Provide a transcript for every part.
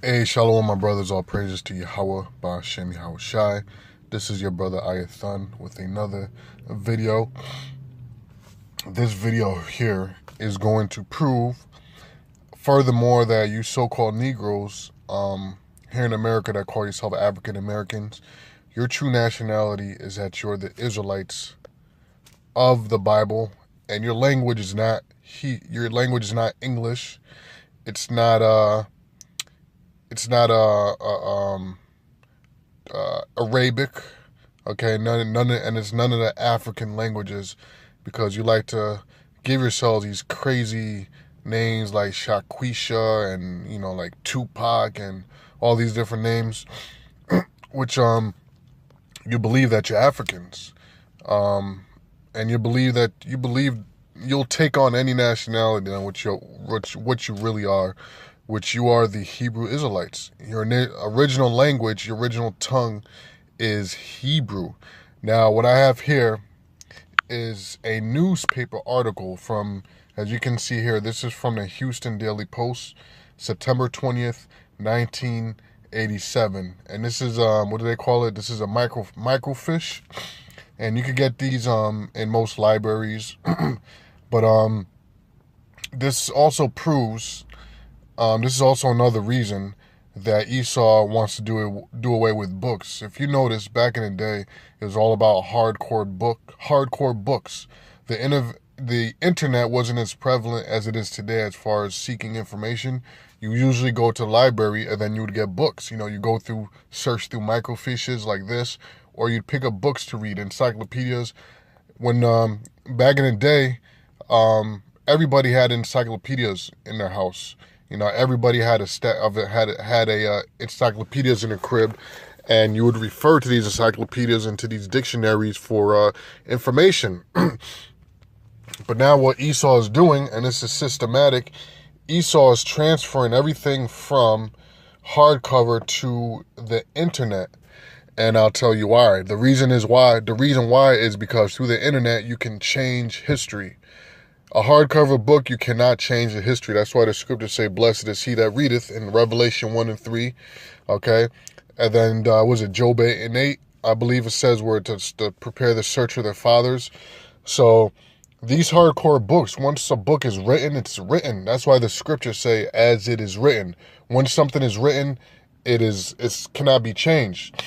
Hey, shalom, my brothers. All praises to Yahweh, Ba'ashem Yahweh Shai. This is your brother Ayathun with another video. This video here is going to prove, furthermore, that you so-called Negroes here in America that call yourself African Americans, your true nationality is that you're the Israelites of the Bible, and your language is not English. It's not Arabic, okay, and it's none of the African languages, because you like to give yourselves these crazy names like Shaquisha and like Tupac and all these different names, which you believe that you're Africans, and you believe you'll take on any nationality on what you really are, which you are the Hebrew Israelites. Your original language, your original tongue is Hebrew. Now, what I have here is a newspaper article from, as you can see here, this is from the Houston Daily Post, September 20th, 1987. And this is, what do they call it? This is a microfiche. And you could get these in most libraries. But this also proves, this is also another reason that Esau wants to do away with books. If you notice, back in the day, it was all about hardcore books. The internet wasn't as prevalent as it is today as far as seeking information. You usually go to the library and then you would get books. You go search through microfiches like this, or you'd pick up books to read, encyclopedias. When back in the day, everybody had encyclopedias in their house. Everybody had encyclopedias in their crib, and you would refer to these encyclopedias and to these dictionaries for information. But now what Esau is doing, and this is systematic, Esau is transferring everything from hardcover to the internet. And I'll tell you why. The reason why is because through the internet you can change history. A hardcover book, you cannot change the history. That's why the scriptures say, blessed is he that readeth, in Revelation 1 and 3, okay? And then, was it Job 8 and 8? I believe it says where to prepare the search of their fathers. So these hardcore books, once a book is written, it's written. That's why the scriptures say, as it is written. Once something is written, it cannot be changed.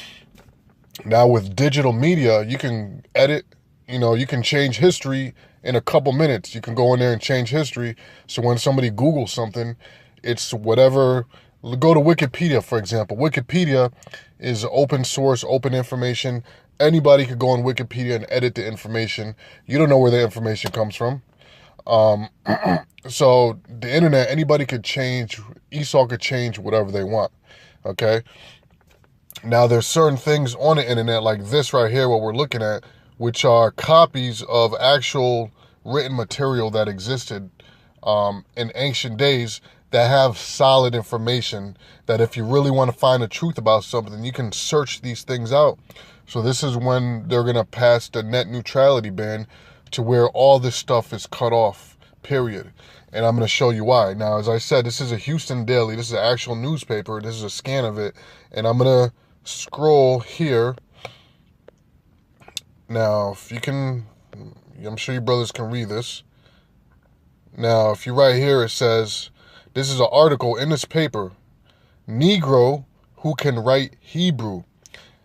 Now with digital media, you can edit, you can change history in a couple minutes. You can go in there and change history. So when somebody Googles something, it's whatever. Go to Wikipedia, for example. Wikipedia is open source, open information. Anybody could go on Wikipedia and edit the information. You don't know where the information comes from. So the internet, anybody could change. Esau could change whatever they want. Okay. Now there's certain things on the internet like this right here, what we're looking at, which are copies of actual written material that existed in ancient days, that have solid information, that if you really want to find the truth about something, you can search these things out. So this is when they're going to pass the net neutrality ban, to where all this stuff is cut off, period. And I'm going to show you why. Now, as I said, this is a Houston Daily. This is an actual newspaper. This is a scan of it. And I'm going to scroll here. Now, if you can, I'm sure you brothers can read this. Now, if you right here, it says, this is an article in this paper, Negro who can write Hebrew.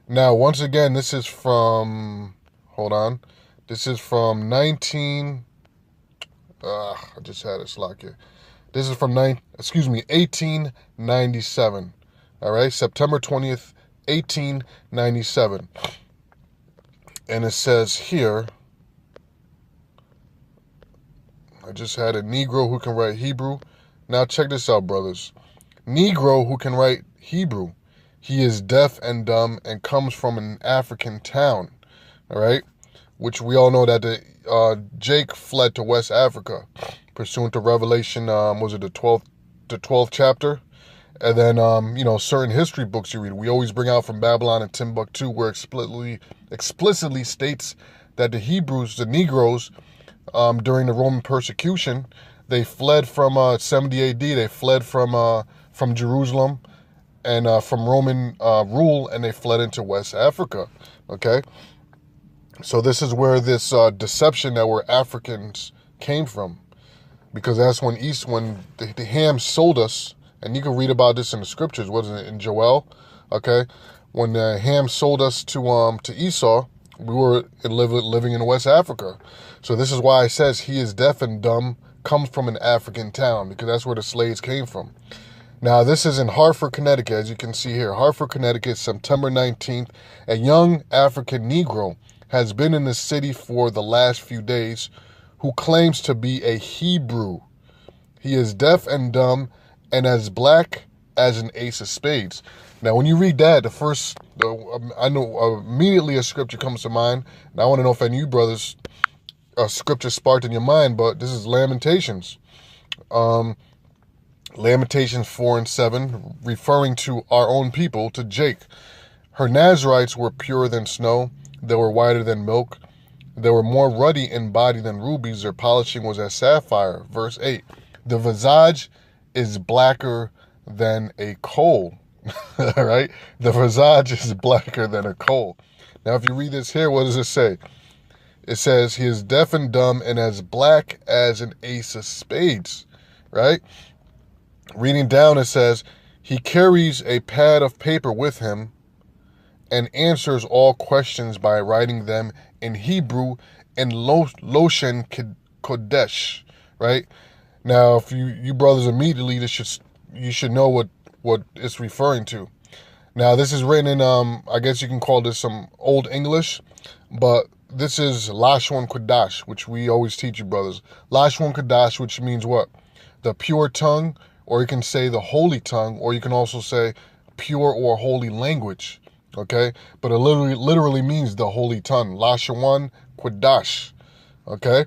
Now, once again, this is from, hold on, this is from I just had it locked here. This is from 1897. All right, September 20th, 1897. And it says here, I just had a Negro who can write Hebrew. Now check this out, brothers. Negro who can write Hebrew. He is deaf and dumb and comes from an African town. All right? Which we all know that Jake fled to West Africa pursuant to Revelation, was it the 12th chapter? And then, certain history books you read, we always bring out from Babylon and Timbuktu, where explicitly states that the Hebrews, the Negroes, during the Roman persecution, they fled from 70 AD. They fled from Jerusalem, and from Roman rule, and they fled into West Africa. Okay, so this is where this deception that we're Africans came from, because that's when the Ham sold us, and you can read about this in the scriptures. Wasn't it in Joel? Okay, when Ham sold us to Esau, we were living in West Africa. So this is why it says he is deaf and dumb, comes from an African town, because that's where the slaves came from. Now, this is in Hartford, Connecticut, as you can see here. Hartford, Connecticut, September 19th. A young African Negro has been in the city for the last few days who claims to be a Hebrew. He is deaf and dumb and as black as an ace of spades. Now, when you read that, I know immediately a scripture comes to mind. And I want to know if any of you brothers, a scripture sparked in your mind, but this is Lamentations. Lamentations 4:7, referring to our own people, to Jake. Her Nazarites were purer than snow. They were whiter than milk. They were more ruddy in body than rubies. Their polishing was as sapphire. Verse 8, the visage is blacker than a coal. All right? The visage is blacker than a coal. Now, if you read this here, what does it say? It says, he is deaf and dumb and as black as an ace of spades. Right? Reading down, it says, he carries a pad of paper with him and answers all questions by writing them in Hebrew and Loshen Kodesh, right? Now, if you brothers immediately, you should know what it's referring to. Now, this is written in, I guess you can call this some Old English, but this is Lashon Kodash, which we always teach you brothers. Lashon Kodash, which means what? The pure tongue, or you can say the holy tongue, or you can also say pure or holy language, okay? But it literally means the holy tongue, Lashon Kodash, okay?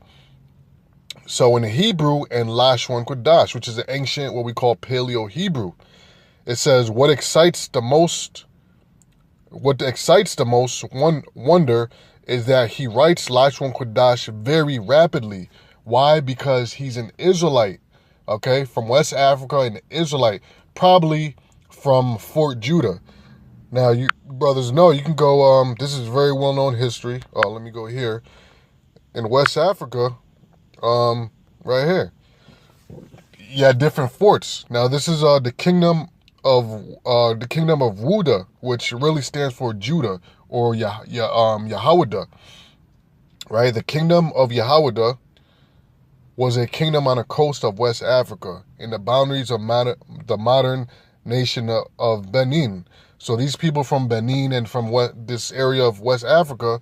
So in the Hebrew and Lashon Kodash, which is the ancient, what we call Paleo-Hebrew, it says, what excites the most wonder is that he writes Lashon Kodash very rapidly. Why? Because he's an Israelite. Okay, from West Africa, and Israelite, probably from Fort Judah. Now, you brothers know, you can go, this is very well-known history. Let me go here. In West Africa, right here, you had different forts. Now, this is the kingdom of Judah, which really stands for Judah, or Yahawada. Right, the kingdom of Yahawada was a kingdom on the coast of West Africa, in the boundaries of the modern nation of Benin. So these people from Benin and from this area of West Africa,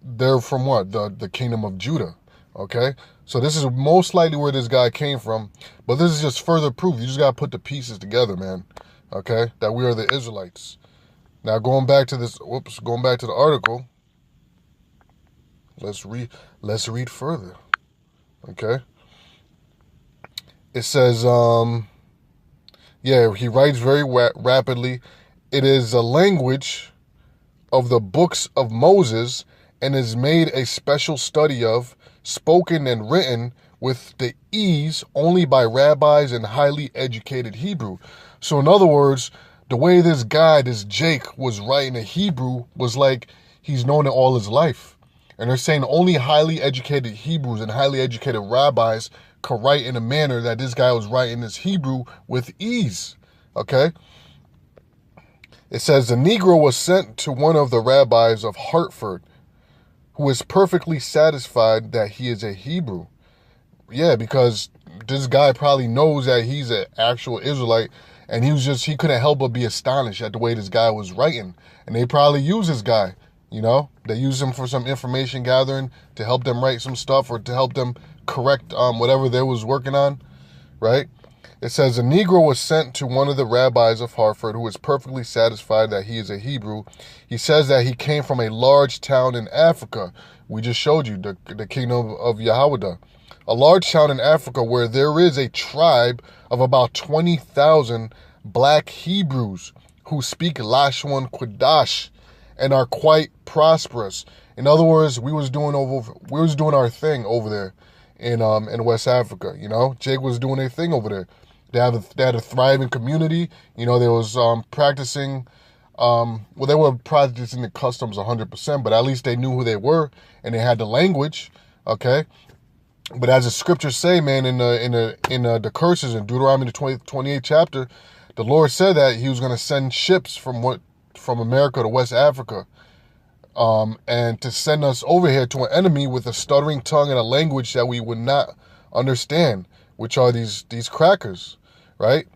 they're from what? The kingdom of Judah, okay? So this is most likely where this guy came from, but this is just further proof. You just got to put the pieces together, man, okay? That we are the Israelites. Now, going back to the article, let's read further. Okay. It says, he writes very rapidly. It is a language of the books of Moses and is made a special study of, spoken and written with the ease only by rabbis and highly educated Hebrew. So in other words, the way this Jake was writing a Hebrew was like he's known it all his life. And they're saying only highly educated Hebrews and highly educated rabbis could write in a manner that this guy was writing this Hebrew with ease, okay? It says, the Negro was sent to one of the rabbis of Hartford, who is perfectly satisfied that he is a Hebrew. Yeah, because this guy probably knows that he's an actual Israelite, and he couldn't help but be astonished at the way this guy was writing. And they probably use this guy. You know, they use him for some information gathering, to help them write some stuff, or to help them correct whatever they was working on, right? It says, a Negro was sent to one of the rabbis of Hartford who is perfectly satisfied that he is a Hebrew. He says that he came from a large town in Africa. We just showed you the kingdom of Yahawada. A large town in Africa where there is a tribe of about 20,000 black Hebrews who speak Lashon Kodash and are quite prosperous. In other words, we was doing our thing over there in West Africa. You know, Jake was doing a thing over there. They had a thriving community. You know, they was practicing. Well, they were practicing the customs 100%, but at least they knew who they were and they had the language. Okay. But as the scriptures say, man, in the curses in Deuteronomy the 28th chapter, the Lord said that He was going to send ships from America to West Africa, and to send us over here to an enemy with a stuttering tongue and a language that we would not understand, which are these crackers, right?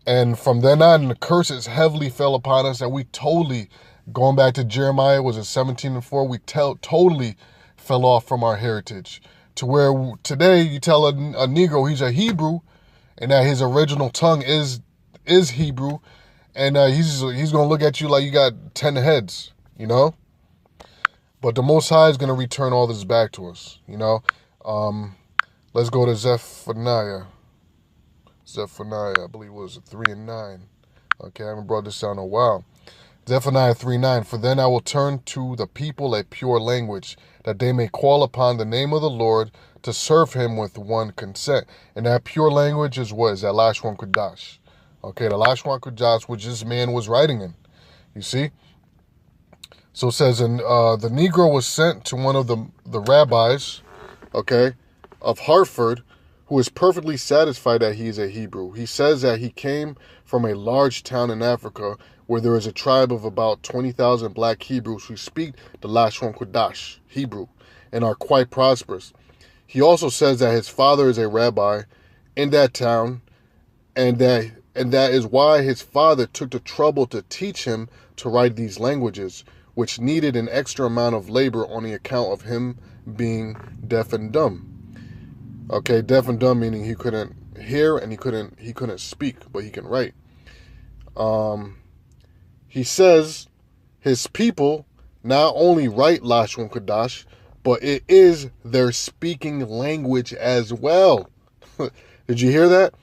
And from then on, the curses heavily fell upon us, and we totally, going back to Jeremiah, was it 17:4? We totally fell off from our heritage. To where today you tell a Negro he's a Hebrew and that his original tongue is Hebrew, and he's gonna look at you like you got 10 heads, you know. But the Most High is gonna return all this back to us, you know. Let's go to Zephaniah. I believe it was 3 and 9. Okay, I haven't brought this down in a while. Zephaniah 3:9. For then I will turn to the people a pure language, that they may call upon the name of the Lord to serve Him with one consent. And that pure language is what? Is that Lashon Kodash. Okay, the Lashon Kodash, which this man was writing in. You see? So it says, and the Negro was sent to one of the rabbis, okay, of Hartford, who is perfectly satisfied that he is a Hebrew. He says that he came from a large town in Africa where there is a tribe of about 20,000 black Hebrews who speak the Lashon Kodash, Hebrew, and are quite prosperous. He also says that his father is a rabbi in that town, and that is why his father took the trouble to teach him to write these languages, which needed an extra amount of labor on the account of him being deaf and dumb. Okay, deaf and dumb meaning he couldn't hear and he couldn't speak, but he can write. He says his people not only write Lashon Kodash, but it is their speaking language as well. Did you hear that?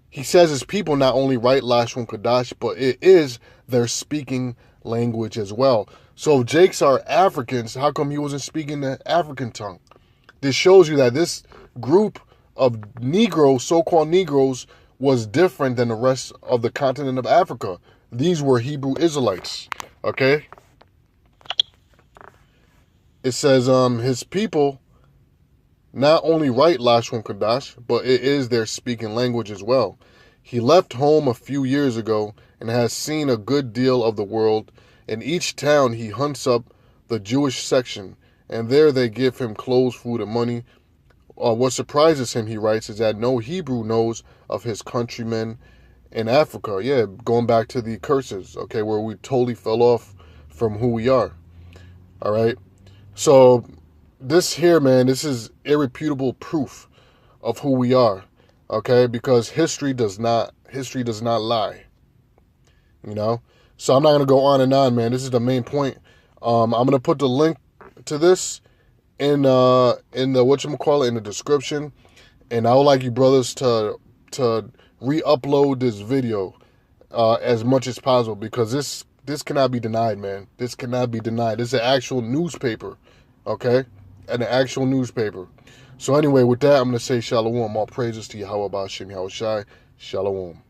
He says his people not only write Lashon Kodash, but it is their speaking language as well. So if Jakes are Africans, how come he wasn't speaking the African tongue? This shows you that this group of Negroes, so-called Negroes, was different than the rest of the continent of Africa. These were Hebrew Israelites, okay? It says his people not only write Lashon Kodash, but it is their speaking language as well. He left home a few years ago and has seen a good deal of the world. In each town, he hunts up the Jewish section, and there they give him clothes, food, and money. What surprises him, he writes, is that no Hebrew knows of his countrymen in Africa. Yeah, going back to the curses, okay, where we totally fell off from who we are. All right. So this here, man, this is irrefutable proof of who we are. Okay, because history does not lie. You know? So I'm not gonna go on and on, man. This is the main point. I'm gonna put the link to this in the in the description, and I would like you brothers to re-upload this video as much as possible, because this cannot be denied, man. This cannot be denied. This is an actual newspaper, okay? An actual newspaper. So anyway, with that, I'm gonna say shalom. All praises to Yahweh Ba'ashem Yahushai. Shalom.